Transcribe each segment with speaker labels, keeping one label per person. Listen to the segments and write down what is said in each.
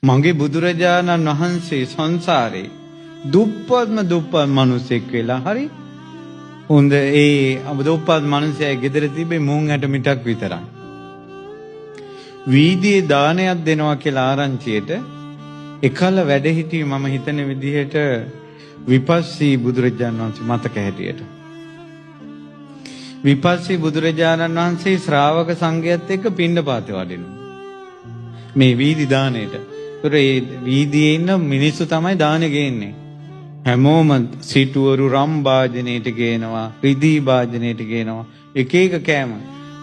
Speaker 1: මගේ බුදුරජාණන් වහන්සේ සංසාරේ දුප්පත් මිනිසෙක් වෙලා හරි හොඳ ඒ දුප්පත් මිනිසයා ගෙදර තිබ්බේ මුං ඇට මිටක් විතරයි. වීදියේ දානයක් දෙනවා කියලා ආරංචියට එකල වැඩ හිටියේ මම හිතන විදිහට විපස්සී බුදුරජාණන් වහන්සේ මතක හැටියට. විපස්සී බුදුරජාණන් වහන්සේ ශ්‍රාවක සංඝයාත් එක්ක පිණ්ඩපාතේ වඩිනවා. මේ වීදි දාණයට. ඒතර ඒ වීදියේ ඉන්න මිනිස්සු තමයි දානෙ ගේන්නේ. හැමෝම සිටුවරු රම් වාදනයට ගේනවා, රිදී වාදනයට ගේනවා. එක එක කෑම.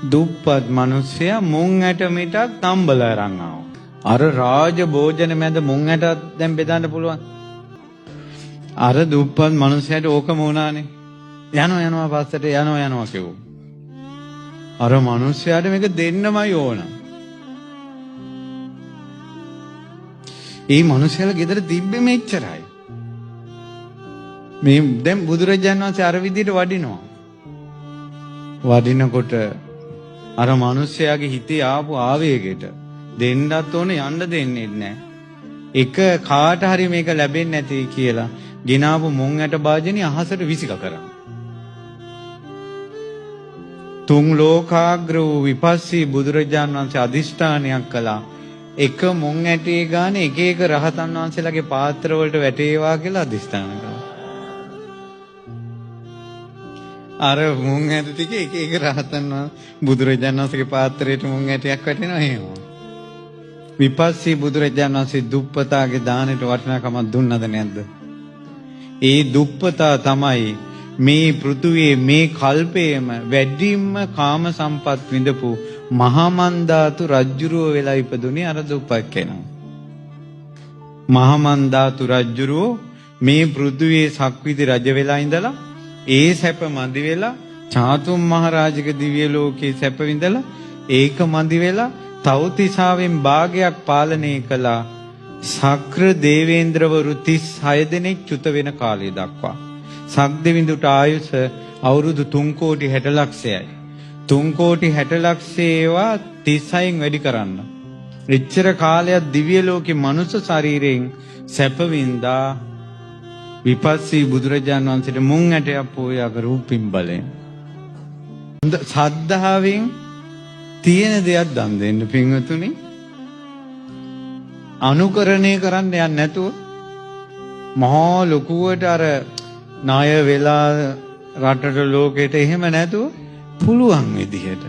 Speaker 1: දුප්පත් මිනිස්සයා මුං ඇට මිටක් තම්බලා අරන් ආවා. අර රාජ භෝජන මැද මුං ඇටක් දැන් බෙදන්න පුළුවන්. අර දුප්පත් මිනිස්සයාට ඕකම වුණානේ. යනවා පස්සට යනවා කිව්වා. අර මිනිස්සයාට මේක දෙන්නමයි ඕන. ඒ මිනිස්සයාලා ගෙදර තිබ්බේ මෙච්චරයි. මේ දැන් බුදුරජාණන් වහන්සේ අර විදිහට වඩිනවා. වඩිනකොට අර මිනිස්සයාගේ හිතේ ආපු ආවේගයට දෙන්නත් ඕනේ යන්න දෙන්නේ නැහැ. එක කාට හරි මේක ලැබෙන්නේ නැති කියලා ගිනාපු මුං ඇට භාජනය අහසට විසික කරා. තුන් ලෝකාග්‍ර වූ විපස්සී බුදුරජාණන් වහන්සේ අදිෂ්ඨානයක් කළා. එක මුං ඇටේ ගාන එක එක රහතන් වහන්සේලාගේ පාත්‍ර වලට වැටේවා කියලා අදිෂ්ඨාන කළා. අර මුං ඇට ටික එක එක රහතන් බුදුරජාණන් වහන්සේගේ පාත්‍රයට මුං ඇටයක් වැටෙනවා එහෙම. විපස්සී බුදුරජාණන් වහන්සේ දුප්පතාගේ දානෙට වටිනාකමක් දුන්නද නැද්ද? ඒ දුප්පතා තමයි මේ පෘථුවියේ මේ කල්පයේම වැඩිම කාම සම්පත් විඳපු මහා මන්දාතු රජුරුව වෙලා ඉපදුනේ අර දුප්පත් කෙනා. මහා මන්දාතු රජුරුව මේ පෘථුවියේ සක්විති රජ වෙලා ඉඳලා ඒ සැප මදි වෙලා චාතුම් මහරජක දිව්‍ය ලෝකේ සැප විඳලා ඒක මදි වෙලා තවතිසාවෙන් භාගයක් පාලනය කළා. සක්‍ර දේවේන්ද්‍රවරු 36 දෙනෙක් චුත වෙන කාලය දක්වා. සක්දෙවිඳුට ආයුෂ අවුරුදු 3 කෝටි 60 ලක්ෂයයි. 3 කෝටි 60 ලක්ෂයේවා 36න් වැඩි කරන්න. එච්චර කාලයක් දිව්‍ය ලෝකේ මනුෂ්‍ය ශරීරයෙන් සැප වින්දා විපස්සී බුදුරජාණන් වහන්සේට මුං ඇටයක් පෝයාක රූපින් බලෙන්. සද්ධාවෙන් තියෙන දෙයක් දන් දෙන්න පින්වතුනි. අනුකරණය කරන්න යන්නේ නැතුව මහා ලොකුවට අර ණය වෙලා රටට ලෝකෙට එහෙම නැතුව පුළුවන් විදිහට